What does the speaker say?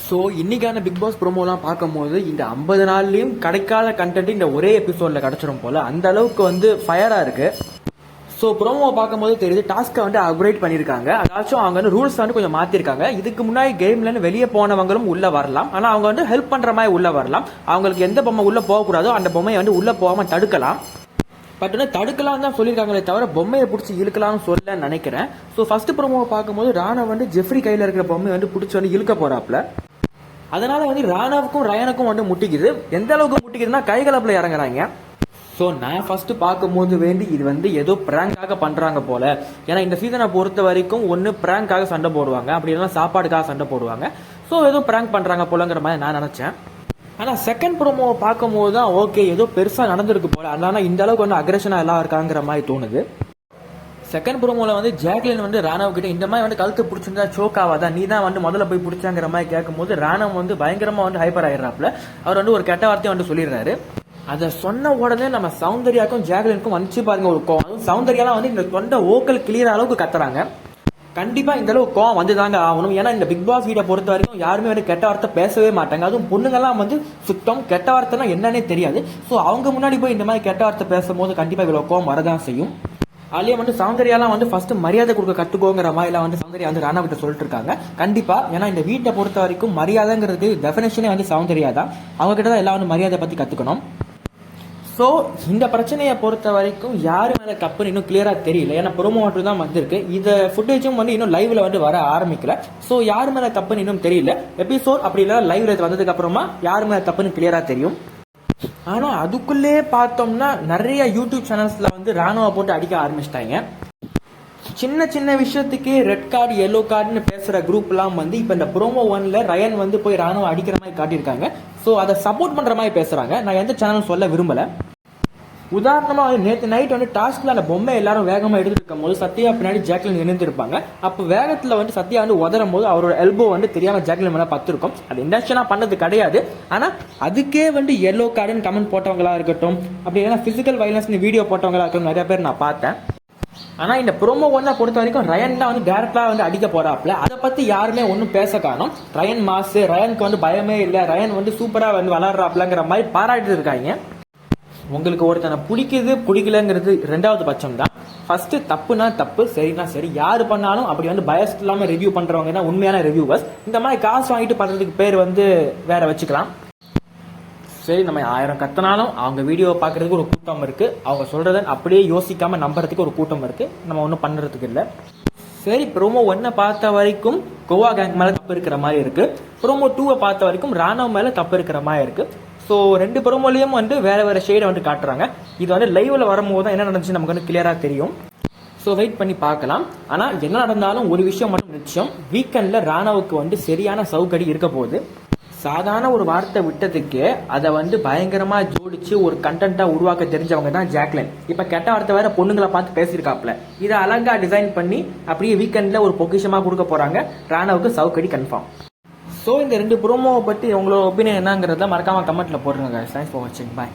So இன்னைக்கான big pass ப்ரோமோலாம் பார்க்கும்போது இந்த 50 நாள்லயும் கிடைக்காத கண்டென்ட் இந்த ஒரே எபிசோட்ல கிடைச்சிடும் போல அந்த அளவுக்கு வந்து ஃபயரா இருக்கு. ஸோ ப்ரோமோ பார்க்கும்போது தெரியுது டாஸ்க்கை வந்து அப்கிரேட் பண்ணியிருக்காங்க. அதாச்சும் அவங்க வந்து ரூல்ஸ் வந்து கொஞ்சம் மாத்திருக்காங்க. இதுக்கு முன்னாடி கேம்ல வெளியே போனவங்களும் உள்ள வரலாம், ஆனால் அவங்க வந்து ஹெல்ப் பண்ற மாதிரி உள்ள வரலாம். அவங்களுக்கு எந்த பொம்மை உள்ள போகக்கூடாதோ அந்த பொம்மையை வந்து உள்ள போகாம தடுக்கலாம். பட் வந்து தடுக்கலாம் தான் சொல்லியிருக்காங்களே தவிர பொம்மையை பிடிச்சி இழுக்கலாம்னு சொல்ல நினைக்கிறேன். ஸோ ஃபர்ஸ்ட் ப்ரோமோவை பார்க்கும்போது ராணவ் வந்து ஜெஃப்ரி கையில் இருக்கிற பொம்மையை வந்து பிடிச்சி வந்து இழுக்க போறாப்ல. அதனால வந்து ராணவுக்கும் ரயனுக்கும் வந்து முட்டிக்குது. எந்த அளவுக்கு முட்டிக்குதுன்னா கைகலப்புல இறங்குறாங்க. ஸோ நான் ஃபர்ஸ்ட் பார்க்கும்போது வேண்டி இது வந்து ஏதோ பிராங்காக பண்றாங்க போல. ஏன்னா இந்த சீசனை பொறுத்த வரைக்கும் ஒன்று பிராங்காக சண்டை போடுவாங்க, அப்படி இல்லைன்னா சாப்பாடுக்காக சண்டை போடுவாங்க. ஸோ ஏதோ பிராங்க் பண்றாங்க போலங்கிற மாதிரி நான் நினைச்சேன். ஆனால் செகண்ட் ப்ரோமோவை பார்க்கும்போது தான் ஓகே ஏதோ பெருசாக நடந்திருக்கு போல. அதனால இந்த அளவுக்கு வந்து அக்ரெஷனாக எல்லாம் இருக்காங்கிற மாதிரி தோணுது. செகண்ட் ப்ரோமோல வந்து ஜாக்லின் வந்து ராணவ் கிட்ட இந்த மாதிரி வந்து கழுத்து பிடிச்சிருந்தா சோக் ஆகாதா, நீ தான் வந்து முதல்ல போய் பிடிச்சாங்கிற மாதிரி கேட்கும்போது ராணவ் வந்து பயங்கரமா வந்து ஹைப்பர் ஆயிடுறாப்ல. அவர் வந்து ஒரு கெட்ட வார்த்தையை வந்து சொல்லிடுறாரு. அதை சொன்ன உடனே நம்ம சௌந்தர்யாக்கும் ஜாக்லினுக்கும் வந்துச்சு பாருங்க ஒரு கோவம். சௌந்தர்யாலாம் வந்து இந்த தொண்டை ஓக்கல் கிளியர் அளவுக்கு கத்துறாங்க. கண்டிப்பா இந்த அளவுக்கு கோவம் வந்துதாங்க ஆகணும். ஏன்னா இந்த பிக் பாஸ் வீட்டை பொறுத்த வரைக்கும் யாருமே வந்து கெட்ட வார்த்தை பேசவே மாட்டாங்க. அதுவும் பொண்ணுங்கெல்லாம் வந்து சுத்தம் கெட்ட வார்த்தைனா என்னன்னே தெரியாது. ஸோ அவங்க முன்னாடி போய் இந்த மாதிரி கெட்ட வார்த்தை பேசும்போது கண்டிப்பா இவ்வளவு கோவம் வரதான் செய்யும். அதுலயே வந்து சௌந்தர்யாலாம் வந்து ஃபர்ஸ்ட் மரியாதை கொடுக்க கத்துக்கோங்கிற மாதிரி வந்து சௌந்தர்யா வந்து ராணா கிட்ட சொல்லிட்டு இருக்காங்க. கண்டிப்பா ஏன்னா இந்த வீட்டை பொறுத்த வரைக்கும் மரியாதைங்கிறது டெஃபினேஷனே வந்து சௌந்தர்யா தான். அவங்க கிட்ட தான் எல்லாம் வந்து மரியாதை பத்தி கத்துக்கணும். ஸோ இந்த பிரச்சனையை பொறுத்த வரைக்கும் யாரு மேல தப்புன்னு இன்னும் கிளியரா தெரியல. ஏன்னா ப்ரோமோ மட்டும் தான் வந்திருக்கு. இந்த ஃபுட்டேஜும் வந்து இன்னும் லைவ்ல வந்து வர ஆரம்பிக்கல. ஸோ யாரு மேல தப்புன்னு இன்னும் தெரியல. எபிசோட் அப்படி இல்லை லைவ்ல வந்ததுக்கு அப்புறமா யாரு மேல தப்புன்னு கிளியரா தெரியும். ஆனா அதுக்குள்ளே பார்த்தோம்னா நிறைய யூடியூப் சேனல்ஸ்ல வந்து ராணுவ போட்டு அடிக்க ஆரம்பிச்சிட்டாங்க. சின்ன சின்ன விஷயத்துக்கு ரெட் கார்டு எல்லோ கார்டுன்னு பேசுற குரூப் எல்லாம் வந்து இப்ப இந்த ப்ரோமோ 1ல ரயன் வந்து போய் ராணுவ அடிக்கிற மாதிரி காட்டியிருக்காங்க. ஸோ அதை சப்போர்ட் பண்ற மாதிரி பேசுறாங்க. நான் எந்த சேனலும் சொல்ல விரும்பல. உதாரணமா நேற்று நைட் வந்து டாஸ்க்ல அந்த பொம்மை எல்லாரும் வேகமா எடுத்துட்டு இருக்கும் போது சத்யா பின்னாடி ஜாக்லின் இணைந்திருப்பாங்க. அப்ப வேகத்துல வந்து சத்யா வந்து உதரும் போது அவரோட எல்போ வந்து தெரியாம ஜாக்லின் மேல பத்திருக்கும். அது இன்டென்ஷனா பண்ணது கிடையாது. ஆனா அதுக்கே வந்து எல்லோ கார்டுன்னு கமெண்ட் போட்டவங்களா இருக்கட்டும், அப்படி இல்லைன்னா பிசிக்கல் வயலன்ஸ் வீடியோ போட்டவங்களா இருக்கட்டும் நிறைய பேர் நான் பார்த்தேன். ஆனா இந்த ப்ரோமோ ஒன்ன பொறுத்த வரைக்கும் ரயன் தான் வந்து டைரக்டா வந்து அடிக்க போறாப்ல. அதை பத்தி யாருமே ஒன்னும் பேச காணும். ரயன் மாசு, ரயனுக்கு வந்து பயமே இல்ல, ரயன் வந்து சூப்பரா வந்து வளர்றாப்லங்கிற மாதிரி பாராட்டிட்டு இருக்காங்க. உங்களுக்கு ஒருத்தனை பிடிக்குது பிடிக்கலங்கிறது ரெண்டாவது பட்சம் தான். ஃபர்ஸ்ட் தப்புனா தப்பு, சரினா சரி. யாரு பண்ணாலும் அப்படி வந்து பயஸ் இல்லாம ரிவ்யூ பண்றவங்க தான் உண்மையான ரிவ்யூவர்ஸ். இந்த மாதிரி காசு வாங்கிட்டு பண்றதுக்கு பேர் வந்து வேற வச்சுக்கலாம். சரி, நம்ம 1000 கத்தனாலும் அவங்க வீடியோவை பார்க்கறதுக்கு ஒரு கூட்டம் இருக்கு. அவங்க சொல்றத அப்படியே யோசிக்காம நம்புறதுக்கு ஒரு கூட்டம் இருக்கு. நம்ம ஒன்றும் பண்றதுக்கு இல்லை. சரி, ப்ரோமோ 1 பார்த்த வரைக்கும் கோவா கேங் மேல தப்பு இருக்கிற மாதிரி இருக்கு. ப்ரோமோ 2 பார்த்த வரைக்கும் ராணவ் மேல தப்பு இருக்கிற மாதிரி இருக்கு. ஸோ ரெண்டு ப்ரோமோலையும் வந்து வேற வேற ஷேடை வந்து காட்டுறாங்க. இது வந்து லைவ்ல வரும்போது தான் என்ன நடந்துச்சு நமக்கு வந்து கிளியரா தெரியும். ஸோ வெயிட் பண்ணி பார்க்கலாம். ஆனா என்ன நடந்தாலும் ஒரு விஷயம் மட்டும் நிச்சயம், வீக்கெண்ட்ல ராணவுக்கு வந்து சரியான சவுக்கடி இருக்க போகுது. சாதாரண ஒரு வார்த்தை விட்டதுக்கு அதை வந்து பயங்கரமா ஜோடிச்சு ஒரு கண்டென்ட்டா உருவாக்க தெரிஞ்சவங்க தான் ஜாக்லின். இப்ப கெட்ட வார்த்தை வேற பொண்ணுங்களை பார்த்து பேசியிருக்காப்ல. இதை அழகா டிசைன் பண்ணி அப்படியே வீக்கெண்ட்ல ஒரு பொக்கிஷமா கொடுக்க போறாங்க. ராணவுக்கு சவுக்கடி கன்ஃபார்ம். ஸோ இந்த ரெண்டு ப்ரோமோவை பற்றி உங்களோட ஒப்பீனியன் என்னங்கிறத மறக்காம கமெண்ட்ல போடுங்க. தேங்க்ஸ் ஃபார் வாட்சிங். பாய்.